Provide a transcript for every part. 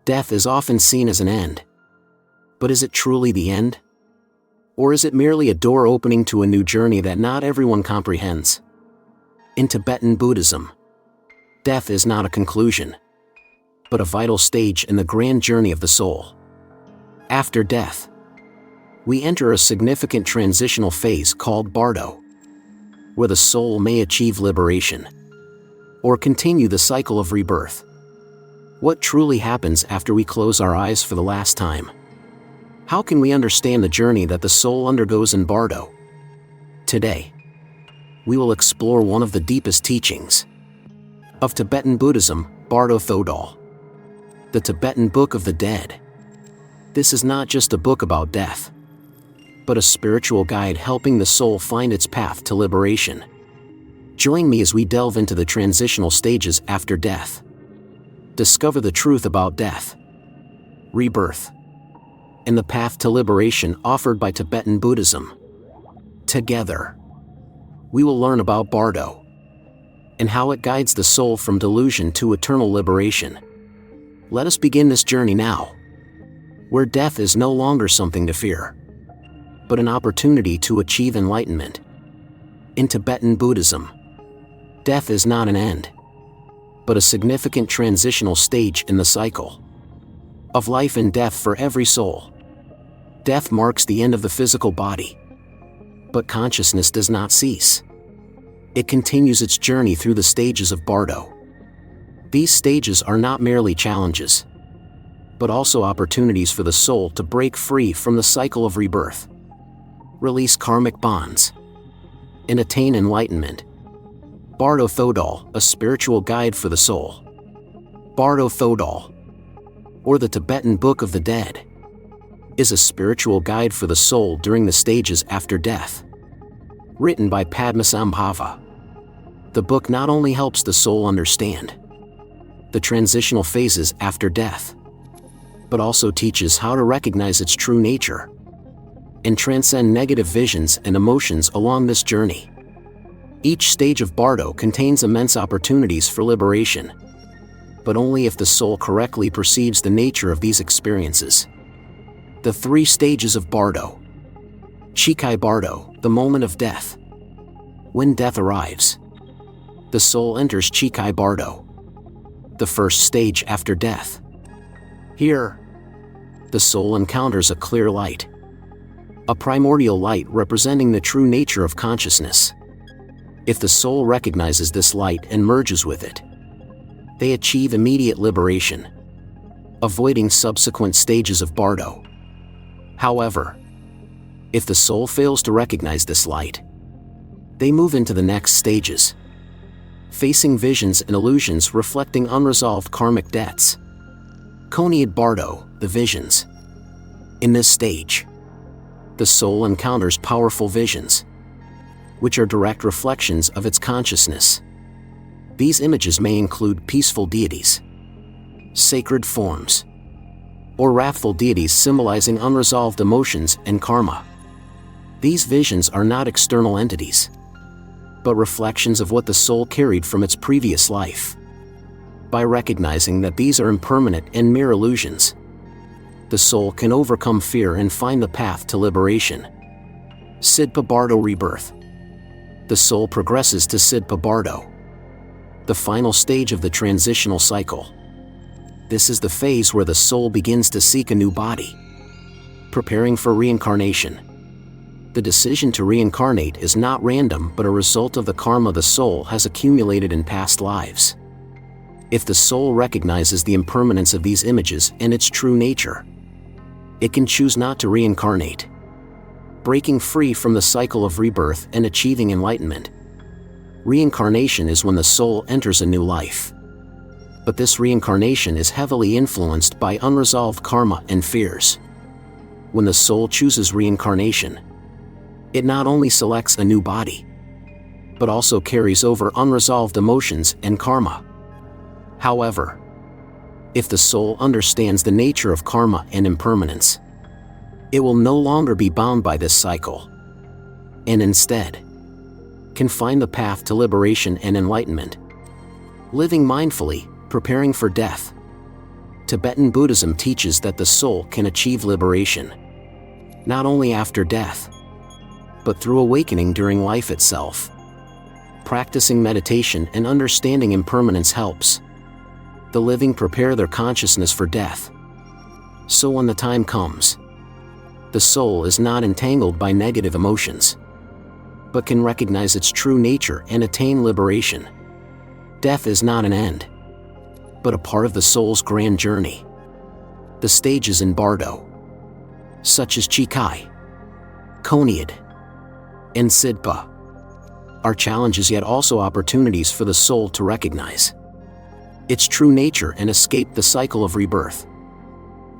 Death is often seen as an end. But is it truly the end? Or is it merely a door opening to a new journey that not everyone comprehends? In Tibetan Buddhism, death is not a conclusion, but a vital stage in the grand journey of the soul. After death, we enter a significant transitional phase called BARDO, where the soul may achieve liberation, or continue the cycle of rebirth. What truly happens after we close our eyes for the last time? How can we understand the journey that the soul undergoes in BARDO? Today, we will explore one of the deepest teachings of Tibetan Buddhism, BARDO THODOL, the Tibetan Book of the Dead. This is not just a book about death, but a spiritual guide helping the soul find its path to liberation. Join me as we delve into the transitional stages after death. Discover the truth about death, rebirth, and the path to liberation offered by Tibetan Buddhism. Together, we will learn about BARDO and how it guides the soul from delusion to eternal liberation. Let us begin this journey now, where death is no longer something to fear, but an opportunity to achieve enlightenment. In Tibetan Buddhism, death is not an end, but a significant transitional stage in the cycle of life and death for every soul. Death marks the end of the physical body, but consciousness does not cease. It continues its journey through the stages of BARDO. These stages are not merely challenges, but also opportunities for the soul to break free from the cycle of rebirth, release karmic bonds, and attain enlightenment. BARDO THODOL, a spiritual guide for the soul. BARDO THODOL, or the Tibetan Book of the Dead, is a spiritual guide for the soul during the stages after death. Written by Padmasambhava, the book not only helps the soul understand the transitional phases after death, but also teaches how to recognize its true nature and transcend negative visions and emotions along this journey. Each stage of BARDO contains immense opportunities for liberation, but only if the soul correctly perceives the nature of these experiences. The 3 stages of BARDO. Chikai BARDO, the moment of death. When death arrives, the soul enters Chikai BARDO, the first stage after death. Here, the soul encounters a clear light, a primordial light representing the true nature of consciousness. If the soul recognizes this light and merges with it, they achieve immediate liberation, avoiding subsequent stages of BARDO. However, if the soul fails to recognize this light, they move into the next stages, facing visions and illusions reflecting unresolved karmic debts. Koniad BARDO, the visions. In this stage, the soul encounters powerful visions, which are direct reflections of its consciousness. These images may include peaceful deities, sacred forms, or wrathful deities symbolizing unresolved emotions and karma. These visions are not external entities, but reflections of what the soul carried from its previous life. By recognizing that these are impermanent and mere illusions, the soul can overcome fear and find the path to liberation. Sidpa BARDO Rebirth. The soul progresses to Sidpa BARDO, the final stage of the transitional cycle. This is the phase where the soul begins to seek a new body, preparing for reincarnation. The decision to reincarnate is not random but a result of the karma the soul has accumulated in past lives. If the soul recognizes the impermanence of these images and its true nature, it can choose not to reincarnate, breaking free from the cycle of rebirth and achieving enlightenment. Reincarnation is when the soul enters a new life. But this reincarnation is heavily influenced by unresolved karma and fears. When the soul chooses reincarnation, it not only selects a new body, but also carries over unresolved emotions and karma. However, if the soul understands the nature of karma and impermanence, it will no longer be bound by this cycle, and instead can find the path to liberation and enlightenment. Living mindfully, preparing for death. Tibetan Buddhism teaches that the soul can achieve liberation, not only after death, but through awakening during life itself. Practicing meditation and understanding impermanence helps the living prepare their consciousness for death. So when the time comes, the soul is not entangled by negative emotions, but can recognize its true nature and attain liberation. Death is not an end, but a part of the soul's grand journey. The stages in Bardo, such as Chikai, Koniad, and Sidpa, are challenges yet also opportunities for the soul to recognize its true nature and escape the cycle of rebirth.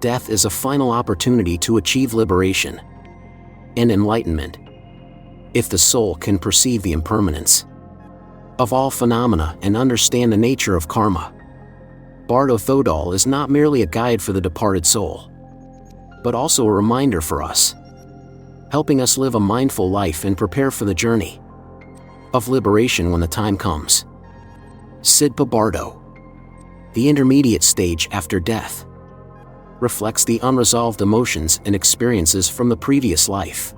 Death is a final opportunity to achieve liberation and enlightenment. If the soul can perceive the impermanence of all phenomena and understand the nature of karma, Bardo Thodol is not merely a guide for the departed soul, but also a reminder for us, helping us live a mindful life and prepare for the journey of liberation when the time comes. Sidpa Bardo, the intermediate stage after death, reflects the unresolved emotions and experiences from the previous life.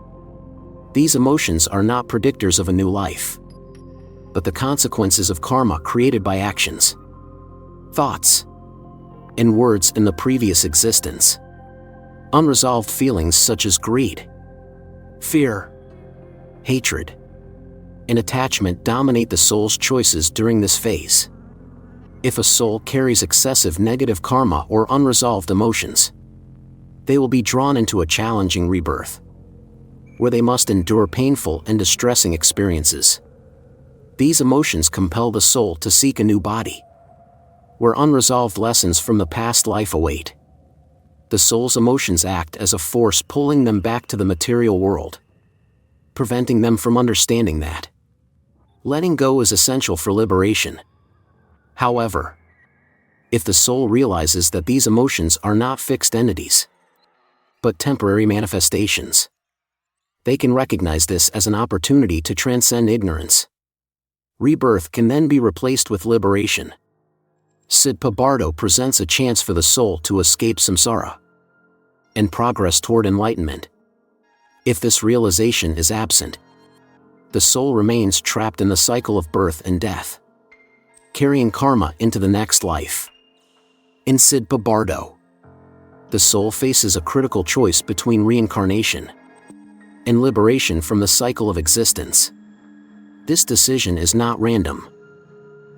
These emotions are not predictors of a new life, but the consequences of karma created by actions, thoughts, and words in the previous existence. Unresolved feelings such as greed, fear, hatred, and attachment dominate the soul's choices during this phase. If a soul carries excessive negative karma or unresolved emotions, they will be drawn into a challenging rebirth, where they must endure painful and distressing experiences. These emotions compel the soul to seek a new body, where unresolved lessons from the past life await. The soul's emotions act as a force pulling them back to the material world, preventing them from understanding that letting go is essential for liberation. However, if the soul realizes that these emotions are not fixed entities, but temporary manifestations, they can recognize this as an opportunity to transcend ignorance. Rebirth can then be replaced with liberation. Sidpa Bardo presents a chance for the soul to escape samsara and progress toward enlightenment. If this realization is absent, the soul remains trapped in the cycle of birth and death, carrying karma into the next life. In Sidpa Bardo, the soul faces a critical choice between reincarnation and liberation from the cycle of existence. This decision is not random,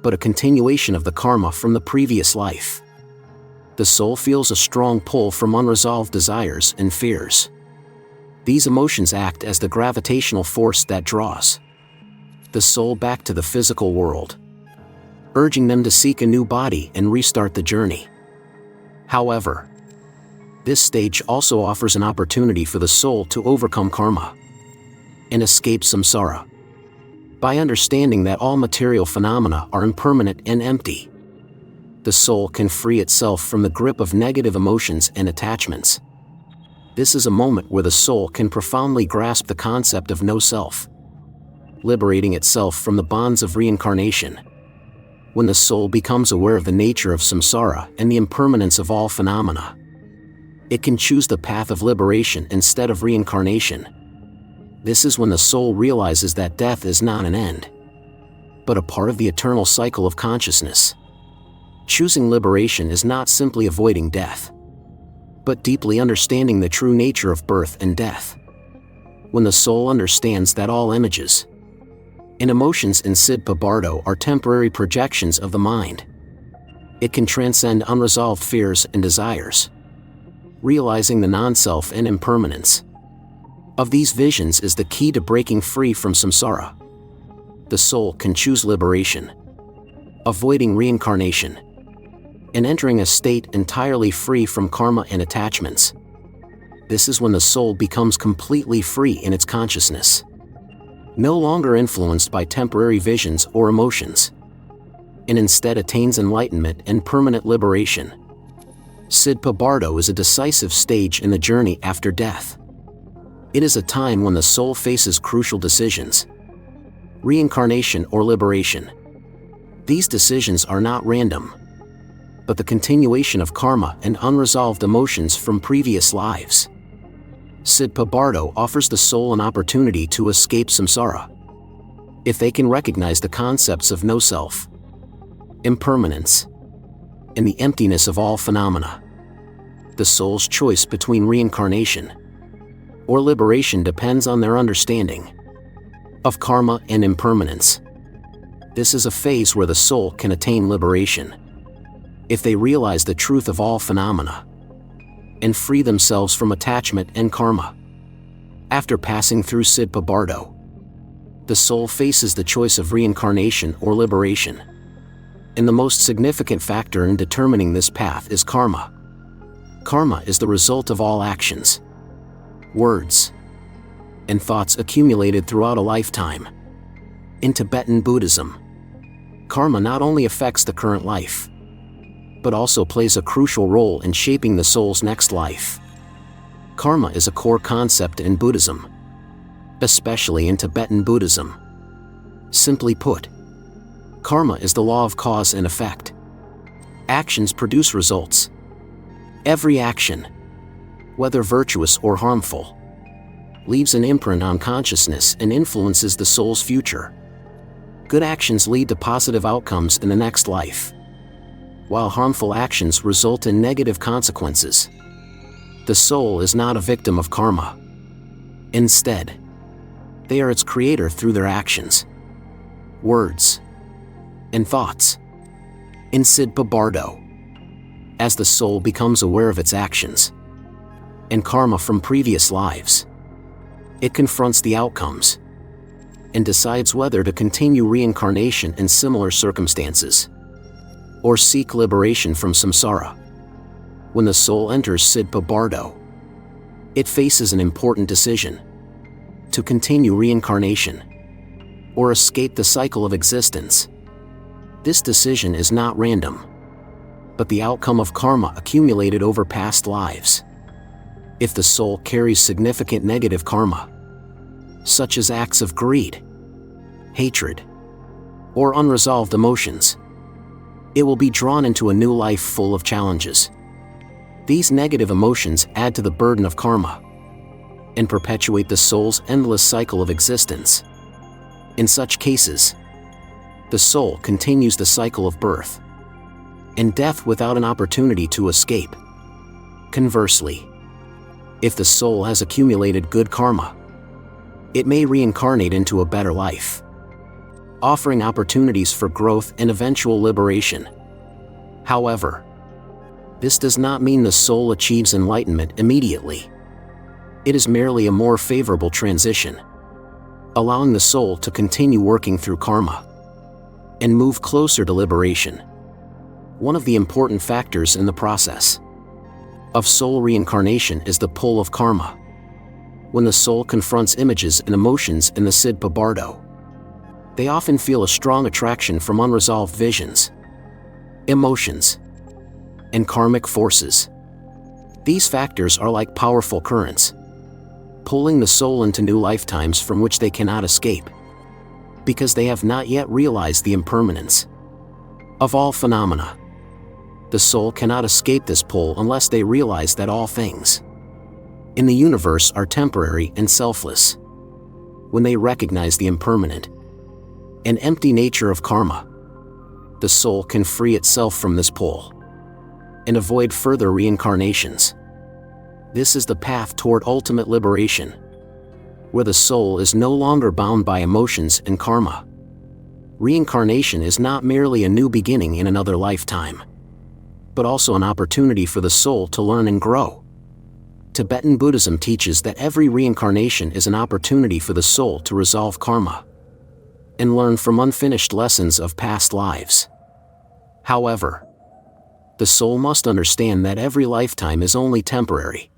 but a continuation of the karma from the previous life. The soul feels a strong pull from unresolved desires and fears. These emotions act as the gravitational force that draws the soul back to the physical world, urging them to seek a new body and restart the journey. However, this stage also offers an opportunity for the soul to overcome karma and escape samsara. By understanding that all material phenomena are impermanent and empty, the soul can free itself from the grip of negative emotions and attachments. This is a moment where the soul can profoundly grasp the concept of no self, liberating itself from the bonds of reincarnation. When the soul becomes aware of the nature of samsara and the impermanence of all phenomena, it can choose the path of liberation instead of reincarnation. This is when the soul realizes that death is not an end, but a part of the eternal cycle of consciousness. Choosing liberation is not simply avoiding death, but deeply understanding the true nature of birth and death. When the soul understands that all images and emotions in Sidpa Bardo are temporary projections of the mind, it can transcend unresolved fears and desires, realizing the non-self and impermanence of these visions is the key to breaking free from samsara. The soul can choose liberation, avoiding reincarnation, and entering a state entirely free from karma and attachments. This is when the soul becomes completely free in its consciousness, no longer influenced by temporary visions or emotions, and instead attains enlightenment and permanent liberation. Sidpa Bardo is a decisive stage in the journey after death. It is a time when the soul faces crucial decisions: reincarnation or liberation. These decisions are not random, but the continuation of karma and unresolved emotions from previous lives. Sidpa Bardo offers the soul an opportunity to escape samsara. If they can recognize the concepts of no self, impermanence, and the emptiness of all phenomena, the soul's choice between reincarnation or liberation depends on their understanding of karma and impermanence. This is a phase where the soul can attain liberation if they realize the truth of all phenomena and free themselves from attachment and karma. After passing through Sidpa Bardo, the soul faces the choice of reincarnation or liberation. And the most significant factor in determining this path is karma. Karma is the result of all actions, words, and thoughts accumulated throughout a lifetime. In Tibetan Buddhism, karma not only affects the current life, but also plays a crucial role in shaping the soul's next life. Karma is a core concept in Buddhism, especially in Tibetan Buddhism. Simply put, karma is the law of cause and effect. Actions produce results. Every action, whether virtuous or harmful, leaves an imprint on consciousness and influences the soul's future. Good actions lead to positive outcomes in the next life, while harmful actions result in negative consequences. The soul is not a victim of karma. Instead, they are its creator through their actions, words, and thoughts. In Sidpa Bardo, as the soul becomes aware of its actions and karma from previous lives, it confronts the outcomes and decides whether to continue reincarnation in similar circumstances or seek liberation from samsara. When the soul enters Sidpa Bardo, it faces an important decision: to continue reincarnation or escape the cycle of existence. This decision is not random, but the outcome of karma accumulated over past lives. If the soul carries significant negative karma, such as acts of greed, hatred, or unresolved emotions, it will be drawn into a new life full of challenges. These negative emotions add to the burden of karma and perpetuate the soul's endless cycle of existence. In such cases, the soul continues the cycle of birth and death without an opportunity to escape. Conversely, if the soul has accumulated good karma, it may reincarnate into a better life, offering opportunities for growth and eventual liberation. However, this does not mean the soul achieves enlightenment immediately. It is merely a more favorable transition, allowing the soul to continue working through karma and move closer to liberation. One of the important factors in the process of soul reincarnation is the pull of karma. When the soul confronts images and emotions in the Sidpa Bardo, they often feel a strong attraction from unresolved visions, emotions, and karmic forces. These factors are like powerful currents, pulling the soul into new lifetimes from which they cannot escape, because they have not yet realized the impermanence of all phenomena. The soul cannot escape this pull unless they realize that all things in the universe are temporary and selfless. When they recognize the impermanent and empty nature of karma, the soul can free itself from this pull and avoid further reincarnations. This is the path toward ultimate liberation, where the soul is no longer bound by emotions and karma. Reincarnation is not merely a new beginning in another lifetime, but also an opportunity for the soul to learn and grow. Tibetan Buddhism teaches that every reincarnation is an opportunity for the soul to resolve karma and learn from unfinished lessons of past lives. However, the soul must understand that every lifetime is only temporary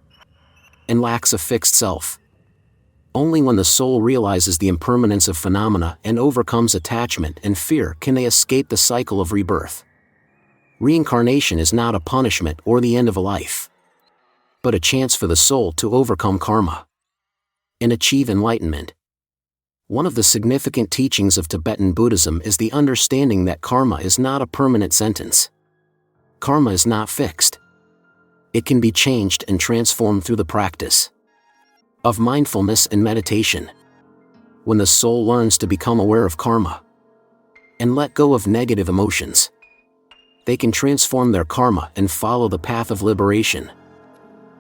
and lacks a fixed self. Only when the soul realizes the impermanence of phenomena and overcomes attachment and fear can they escape the cycle of rebirth. Reincarnation is not a punishment or the end of a life, but a chance for the soul to overcome karma and achieve enlightenment. One of the significant teachings of Tibetan Buddhism is the understanding that karma is not a permanent sentence. Karma is not fixed. It can be changed and transformed through the practice of mindfulness and meditation. When the soul learns to become aware of karma and let go of negative emotions, they can transform their karma and follow the path of liberation.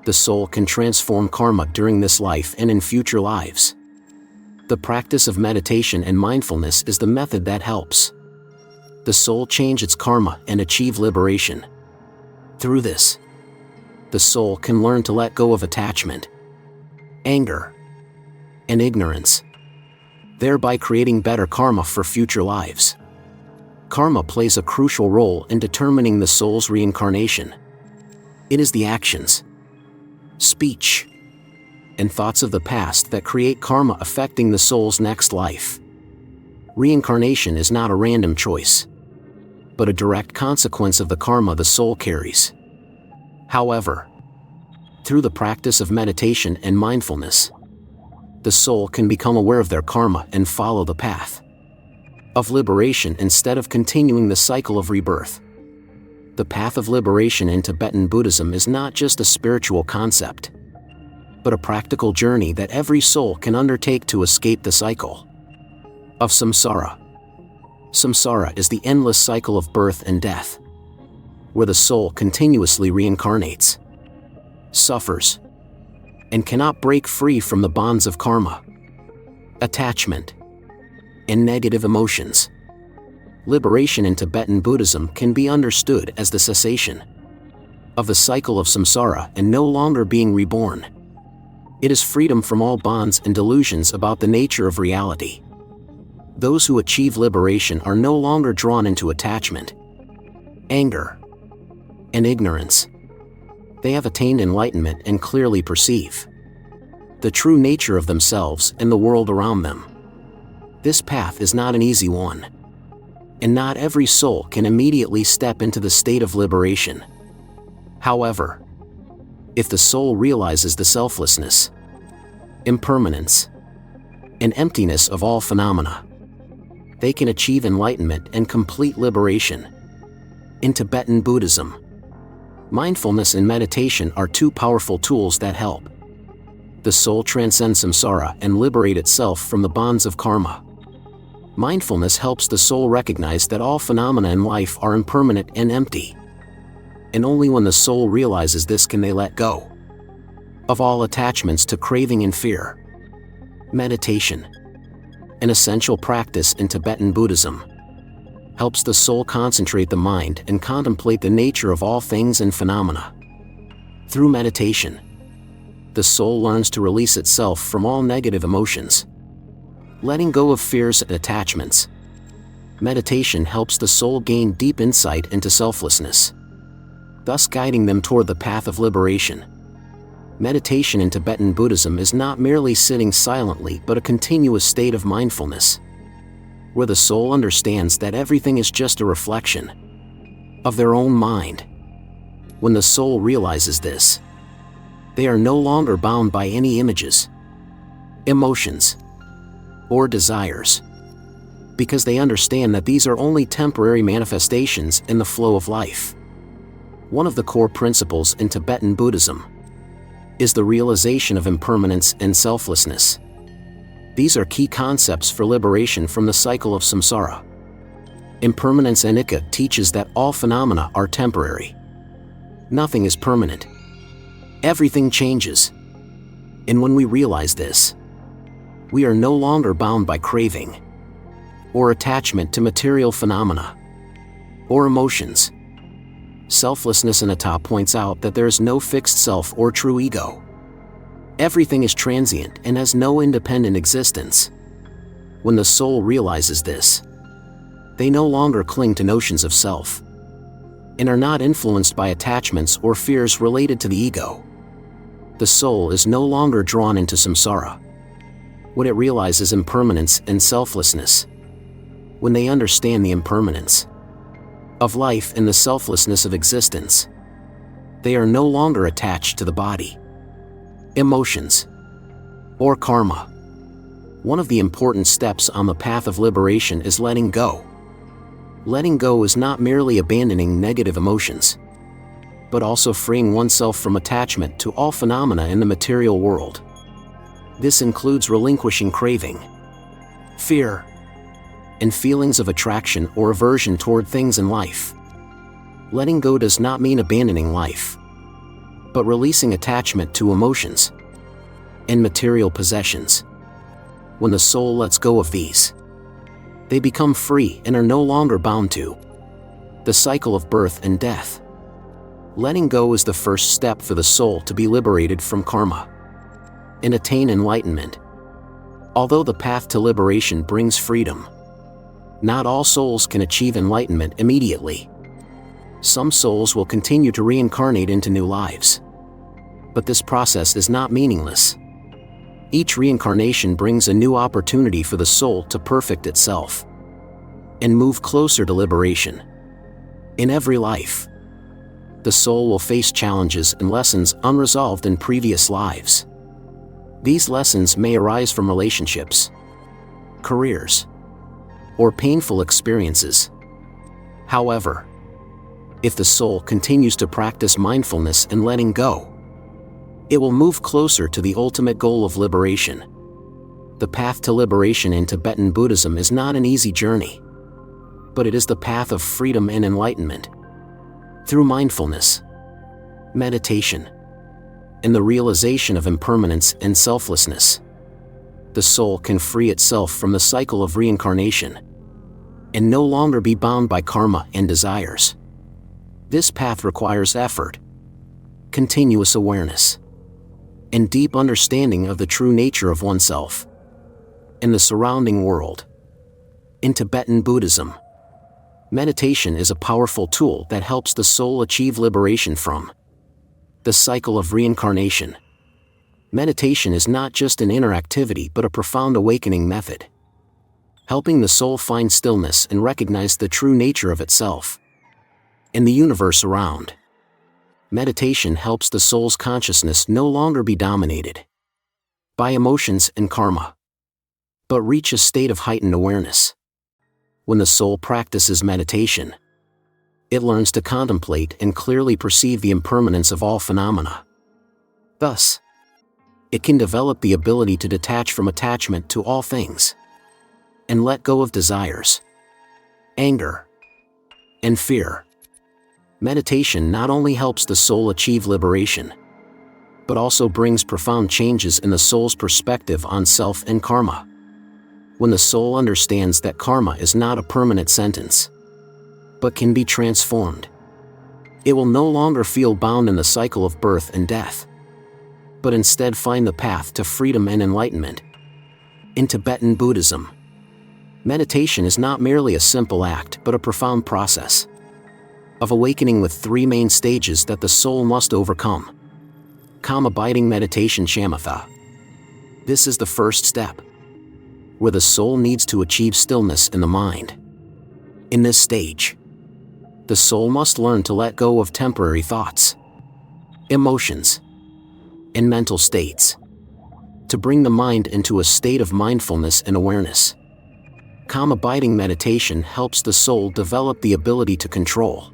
The soul can transform karma during this life and in future lives. The practice of meditation and mindfulness is the method that helps the soul change its karma and achieve liberation. Through this, the soul can learn to let go of attachment, anger, and ignorance, thereby creating better karma for future lives. Karma plays a crucial role in determining the soul's reincarnation. It is the actions, speech, and thoughts of the past that create karma affecting the soul's next life. Reincarnation is not a random choice, but a direct consequence of the karma the soul carries. However, through the practice of meditation and mindfulness, the soul can become aware of their karma and follow the path of liberation instead of continuing the cycle of rebirth. The path of liberation in Tibetan Buddhism is not just a spiritual concept, but a practical journey that every soul can undertake to escape the cycle of samsara. Samsara is the endless cycle of birth and death, where the soul continuously reincarnates, suffers, and cannot break free from the bonds of karma, attachment, and negative emotions. Liberation in Tibetan Buddhism can be understood as the cessation of the cycle of samsara and no longer being reborn. It is freedom from all bonds and delusions about the nature of reality. Those who achieve liberation are no longer drawn into attachment, anger, and ignorance. They have attained enlightenment and clearly perceive the true nature of themselves and the world around them. This path is not an easy one, and not every soul can immediately step into the state of liberation. However, if the soul realizes the selflessness, impermanence, and emptiness of all phenomena, they can achieve enlightenment and complete liberation. In Tibetan Buddhism, mindfulness and meditation are two powerful tools that help the soul transcend samsara and liberate itself from the bonds of karma. Mindfulness helps the soul recognize that all phenomena in life are impermanent and empty. And only when the soul realizes this can they let go of all attachments to craving and fear. Meditation, an essential practice in Tibetan Buddhism, helps the soul concentrate the mind and contemplate the nature of all things and phenomena. Through meditation, the soul learns to release itself from all negative emotions, letting go of fears and attachments. Meditation helps the soul gain deep insight into selflessness, thus guiding them toward the path of liberation. Meditation in Tibetan Buddhism is not merely sitting silently but a continuous state of mindfulness, where the soul understands that everything is just a reflection of their own mind. When the soul realizes this, they are no longer bound by any images, emotions, or desires, because they understand that these are only temporary manifestations in the flow of life. One of the core principles in Tibetan Buddhism is the realization of impermanence and selflessness. These are key concepts for liberation from the cycle of samsara. Impermanence anicca teaches that all phenomena are temporary. Nothing is permanent. Everything changes. And when we realize this, we are no longer bound by craving or attachment to material phenomena or emotions. Selflessness anatta points out that there is no fixed self or true ego. Everything is transient and has no independent existence. When the soul realizes this, they no longer cling to notions of self and are not influenced by attachments or fears related to the ego. The soul is no longer drawn into samsara when it realizes impermanence and selflessness. When they understand the impermanence of life and the selflessness of existence, they are no longer attached to the body, emotions, or karma. One of the important steps on the path of liberation is letting go. Letting go is not merely abandoning negative emotions. but also freeing oneself from attachment to all phenomena in the material world. This includes relinquishing craving, fear, and feelings of attraction or aversion toward things in life. Letting go does not mean abandoning life, but releasing attachment to emotions and material possessions. When the soul lets go of these, they become free and are no longer bound to the cycle of birth and death. Letting go is the first step for the soul to be liberated from karma and attain enlightenment. Although the path to liberation brings freedom, not all souls can achieve enlightenment immediately. Some souls will continue to reincarnate into new lives. But this process is not meaningless. Each reincarnation brings a new opportunity for the soul to perfect itself and move closer to liberation. In every life, the soul will face challenges and lessons unresolved in previous lives. These lessons may arise from relationships, careers, or painful experiences. However, if the soul continues to practice mindfulness and letting go, it will move closer to the ultimate goal of liberation. The path to liberation in Tibetan Buddhism is not an easy journey, but it is the path of freedom and enlightenment. Through mindfulness, meditation, and the realization of impermanence and selflessness, the soul can free itself from the cycle of reincarnation and no longer be bound by karma and desires. This path requires effort, continuous awareness, and deep understanding of the true nature of oneself and the surrounding world. In Tibetan Buddhism, meditation is a powerful tool that helps the soul achieve liberation from the cycle of reincarnation. Meditation is not just an inner activity but a profound awakening method, helping the soul find stillness and recognize the true nature of itself in the universe around. Meditation helps the soul's consciousness no longer be dominated by emotions and karma, but reach a state of heightened awareness. When the soul practices meditation, it learns to contemplate and clearly perceive the impermanence of all phenomena. Thus, it can develop the ability to detach from attachment to all things and let go of desires, anger, and fear. Meditation not only helps the soul achieve liberation, but also brings profound changes in the soul's perspective on self and karma. When the soul understands that karma is not a permanent sentence, but can be transformed, it will no longer feel bound in the cycle of birth and death, but instead find the path to freedom and enlightenment. In Tibetan Buddhism, meditation is not merely a simple act but a profound process of awakening with three main stages that the soul must overcome. Calm abiding meditation shamatha. This is the first step, where the soul needs to achieve stillness in the mind. In this stage, the soul must learn to let go of temporary thoughts, emotions, and mental states, to bring the mind into a state of mindfulness and awareness. Calm abiding meditation helps the soul develop the ability to control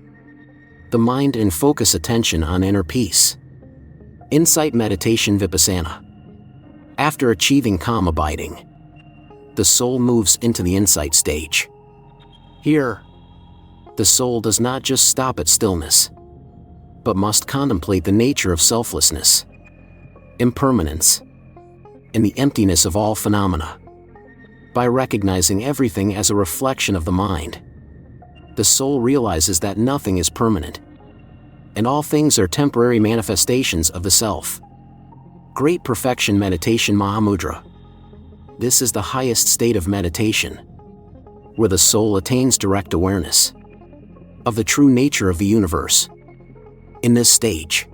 the mind and focus attention on inner peace. Insight meditation vipassana. After achieving calm abiding, the soul moves into the insight stage. Here, the soul does not just stop at stillness, but must contemplate the nature of selflessness, impermanence, and the emptiness of all phenomena. By recognizing everything as a reflection of the mind, the soul realizes that nothing is permanent, and all things are temporary manifestations of the self. Great Perfection Meditation Mahamudra. This is the highest state of meditation, where the soul attains direct awareness of the true nature of the universe. In this stage,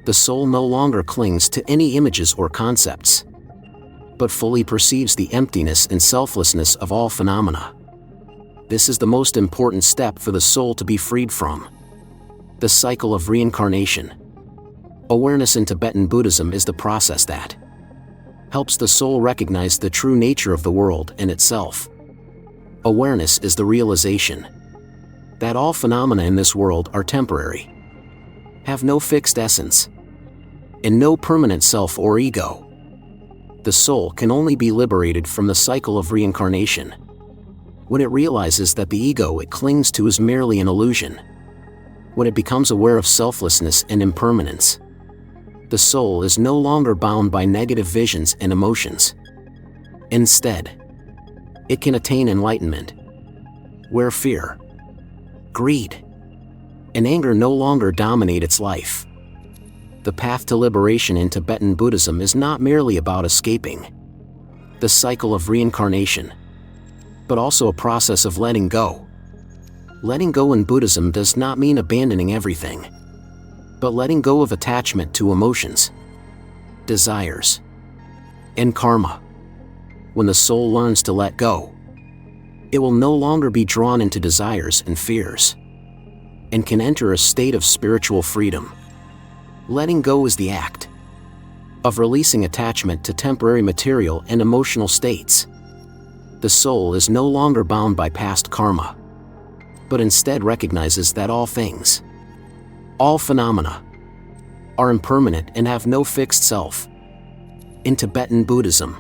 the soul no longer clings to any images or concepts, but fully perceives the emptiness and selflessness of all phenomena. This is the most important step for the soul to be freed from the cycle of reincarnation. Awareness in Tibetan Buddhism is the process that helps the soul recognize the true nature of the world and itself. Awareness is the realization that all phenomena in this world are temporary, have no fixed essence, and no permanent self or ego. The soul can only be liberated from the cycle of reincarnation when it realizes that the ego it clings to is merely an illusion. When it becomes aware of selflessness and impermanence, the soul is no longer bound by negative visions and emotions. Instead, it can attain enlightenment, where fear, greed, and anger no longer dominate its life. The path to liberation in Tibetan Buddhism is not merely about escaping the cycle of reincarnation, but also a process of letting go. Letting go in Buddhism does not mean abandoning everything, but letting go of attachment to emotions, desires, and karma. When the soul learns to let go, it will no longer be drawn into desires and fears, and can enter a state of spiritual freedom. Letting go is the act of releasing attachment to temporary material and emotional states. The soul is no longer bound by past karma, but instead recognizes that all things, all phenomena, are impermanent and have no fixed self. In Tibetan Buddhism,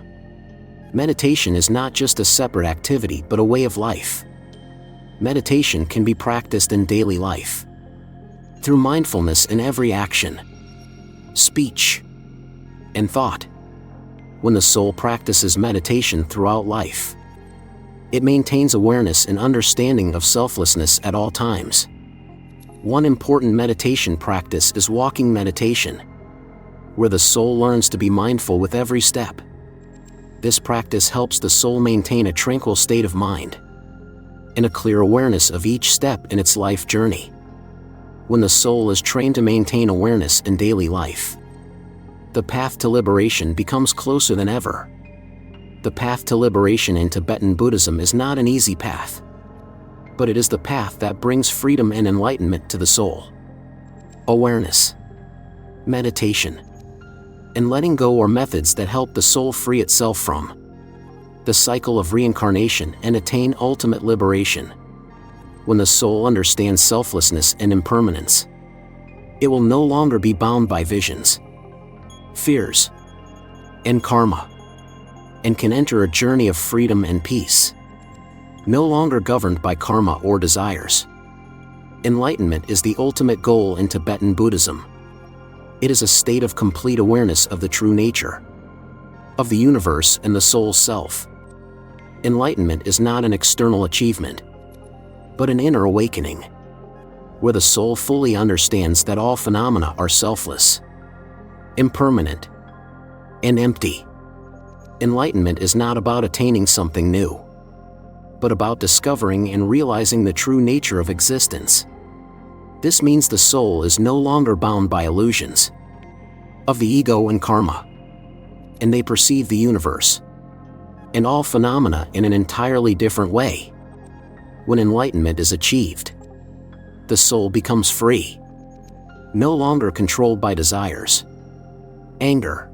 meditation is not just a separate activity but a way of life. Meditation can be practiced in daily life, through mindfulness in every action, speech, and thought. When the soul practices meditation throughout life, it maintains awareness and understanding of selflessness at all times. One important meditation practice is walking meditation, where the soul learns to be mindful with every step. This practice helps the soul maintain a tranquil state of mind and a clear awareness of each step in its life journey. When the soul is trained to maintain awareness in daily life, the path to liberation becomes closer than ever. The path to liberation in Tibetan Buddhism is not an easy path, but it is the path that brings freedom and enlightenment to the soul. Awareness, meditation, and letting go are methods that help the soul free itself from the cycle of reincarnation and attain ultimate liberation. When the soul understands selflessness and impermanence, it will no longer be bound by visions, fears, and karma, and can enter a journey of freedom and peace, no longer governed by karma or desires. Enlightenment is the ultimate goal in Tibetan Buddhism. It is a state of complete awareness of the true nature of the universe and the soul's self. Enlightenment is not an external achievement, but an inner awakening, where the soul fully understands that all phenomena are selfless, impermanent, and empty. Enlightenment is not about attaining something new, but about discovering and realizing the true nature of existence. This means the soul is no longer bound by illusions of the ego and karma, and they perceive the universe and all phenomena in an entirely different way. When enlightenment is achieved, the soul becomes free, no longer controlled by desires, anger,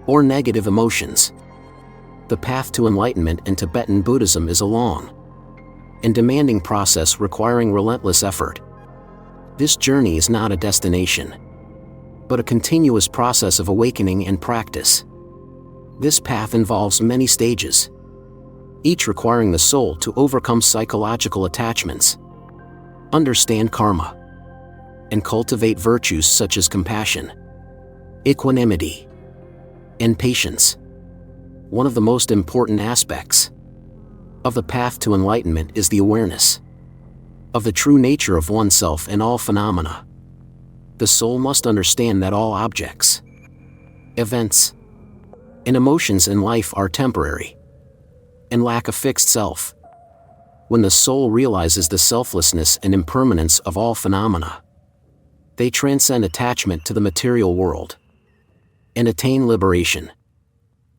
or negative emotions. The path to enlightenment in Tibetan Buddhism is a long and demanding process requiring relentless effort. This journey is not a destination, but a continuous process of awakening and practice. This path involves many stages, each requiring the soul to overcome psychological attachments, understand karma, and cultivate virtues such as compassion, equanimity, and patience. One of the most important aspects of the path to enlightenment is the awareness of the true nature of oneself and all phenomena. The soul must understand that all objects, events, and emotions in life are temporary and lack a fixed self. When the soul realizes the selflessness and impermanence of all phenomena, they transcend attachment to the material world and attain liberation.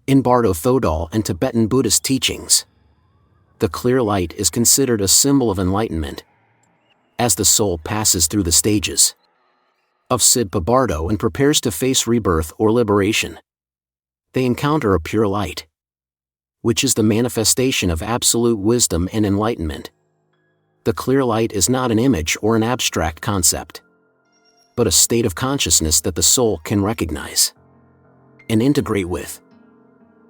In BARDO THODOL and Tibetan Buddhist teachings, the clear light is considered a symbol of enlightenment. As the soul passes through the stages of Siddha Bardo and prepares to face rebirth or liberation, they encounter a pure light, which is the manifestation of absolute wisdom and enlightenment. The clear light is not an image or an abstract concept. but a state of consciousness that the soul can recognize and integrate with.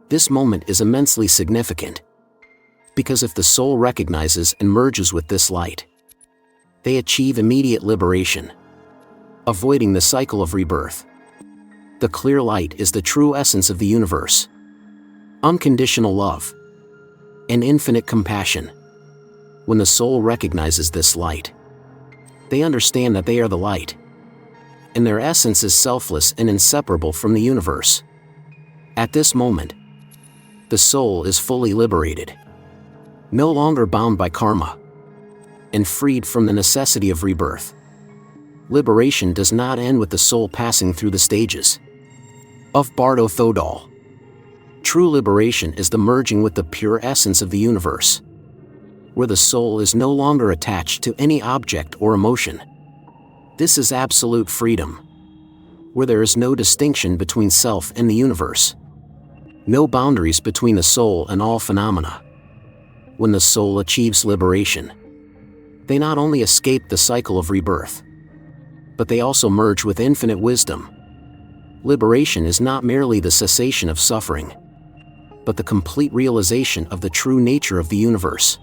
This moment is immensely significant, because if the soul recognizes and merges with this light, they achieve immediate liberation, avoiding the cycle of rebirth. The clear light is the true essence of the universe. Unconditional love and infinite compassion. When the soul recognizes this light, they understand that they are the light, and their essence is selfless and inseparable from the universe. At this moment, the soul is fully liberated, no longer bound by karma, and freed from the necessity of rebirth. Liberation does not end with the soul passing through the stages of BARDO THODOL. True liberation is the merging with the pure essence of the universe, where the soul is no longer attached to any object or emotion. This is absolute freedom, where there is no distinction between self and the universe, no boundaries between the soul and all phenomena. When the soul achieves liberation, they not only escape the cycle of rebirth, but they also merge with infinite wisdom. Liberation is not merely the cessation of suffering, but the complete realization of the true nature of the universe.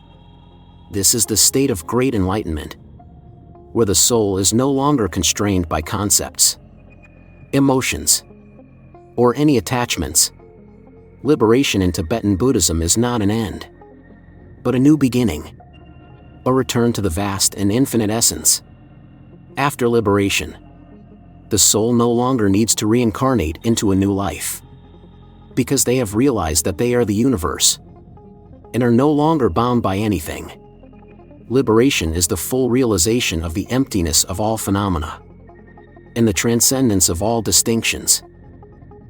This is the state of great enlightenment, where the soul is no longer constrained by concepts, emotions, or any attachments. Liberation in Tibetan Buddhism is not an end, but a new beginning, a return to the vast and infinite essence. After liberation, the soul no longer needs to reincarnate into a new life, because they have realized that they are the universe, and are no longer bound by anything. Liberation is the full realization of the emptiness of all phenomena, and the transcendence of all distinctions.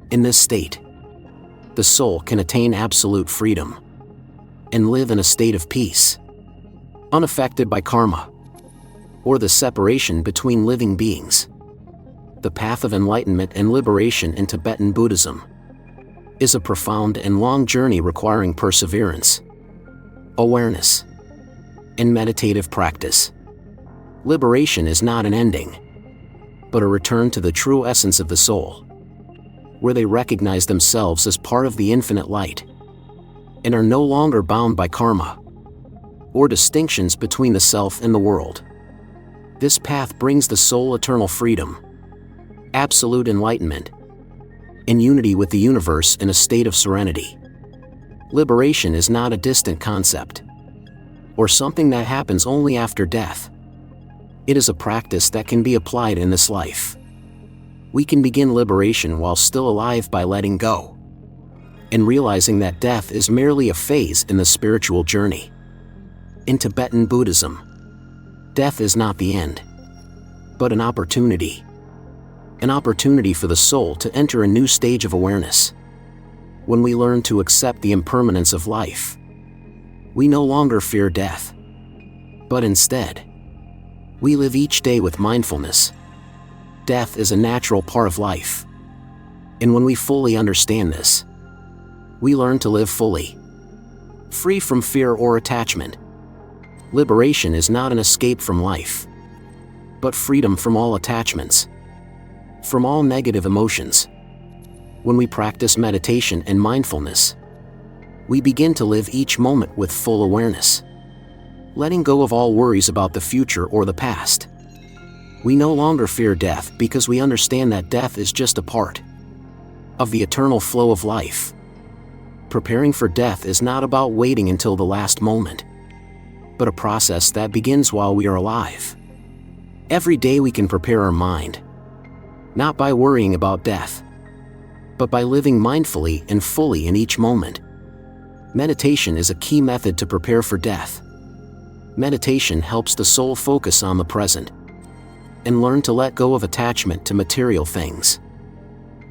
In this state, the soul can attain absolute freedom, and live in a state of peace, unaffected by karma, or the separation between living beings. The path of enlightenment and liberation in Tibetan Buddhism is a profound and long journey requiring perseverance, awareness, and meditative practice. Liberation is not an ending, but a return to the true essence of the soul, where they recognize themselves as part of the infinite light, and are no longer bound by karma, or distinctions between the self and the world. This path brings the soul eternal freedom, absolute enlightenment, and unity with the universe in a state of serenity. Liberation is not a distant concept, or something that happens only after death. It is a practice that can be applied in this life. We can begin liberation while still alive by letting go, and realizing that death is merely a phase in the spiritual journey. In Tibetan Buddhism, death is not the end, but an opportunity for the soul to enter a new stage of awareness. When we learn to accept the impermanence of life, we no longer fear death, but instead, we live each day with mindfulness. Death is a natural part of life, and when we fully understand this, we learn to live fully, free from fear or attachment. Liberation is not an escape from life, but freedom from all attachments, from all negative emotions. When we practice meditation and mindfulness, we begin to live each moment with full awareness, letting go of all worries about the future or the past. We no longer fear death because we understand that death is just a part of the eternal flow of life. Preparing for death is not about waiting until the last moment, but a process that begins while we are alive. Every day we can prepare our mind, not by worrying about death, but by living mindfully and fully in each moment. Meditation is a key method to prepare for death. Meditation helps the soul focus on the present and learn to let go of attachment to material things,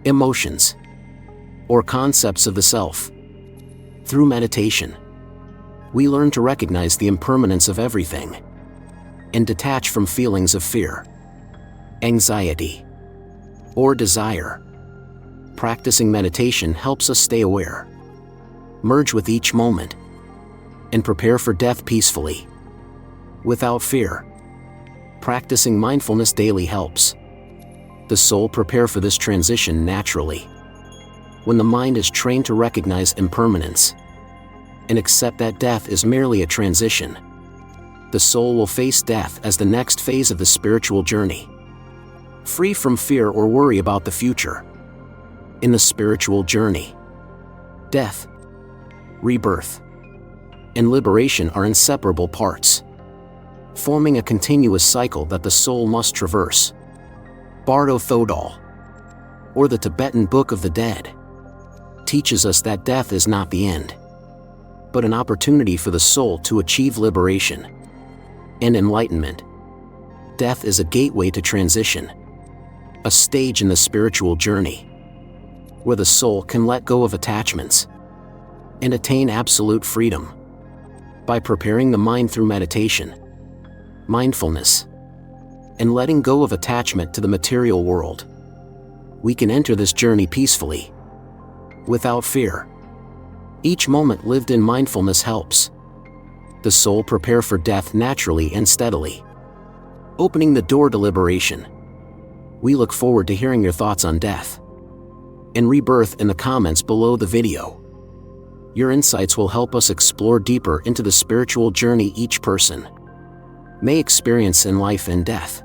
emotions, or concepts of the self. Through meditation, we learn to recognize the impermanence of everything and detach from feelings of fear, anxiety, or desire. Practicing meditation helps us stay aware, merge with each moment, and prepare for death peacefully, without fear. Practicing mindfulness daily helps the soul prepare for this transition naturally. When the mind is trained to recognize impermanence and accept that death is merely a transition, the soul will face death as the next phase of the spiritual journey, free from fear or worry about the future. In the spiritual journey, death, rebirth, and liberation are inseparable parts, forming a continuous cycle that the soul must traverse. BARDO THODOL, or the Tibetan Book of the Dead, teaches us that death is not the end, but an opportunity for the soul to achieve liberation and enlightenment. Death is a gateway to transition, a stage in the spiritual journey, where the soul can let go of attachments and attain absolute freedom. By preparing the mind through meditation, mindfulness, and letting go of attachment to the material world, we can enter this journey peacefully, without fear. Each moment lived in mindfulness helps the soul prepare for death naturally and steadily, opening the door to liberation. We look forward to hearing your thoughts on death and rebirth in the comments below the video. Your insights will help us explore deeper into the spiritual journey each person may experience in life and death.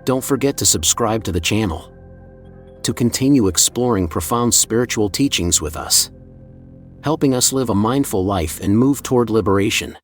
Don't forget to subscribe to the channel to continue exploring profound spiritual teachings with us, helping us live a mindful life and move toward liberation.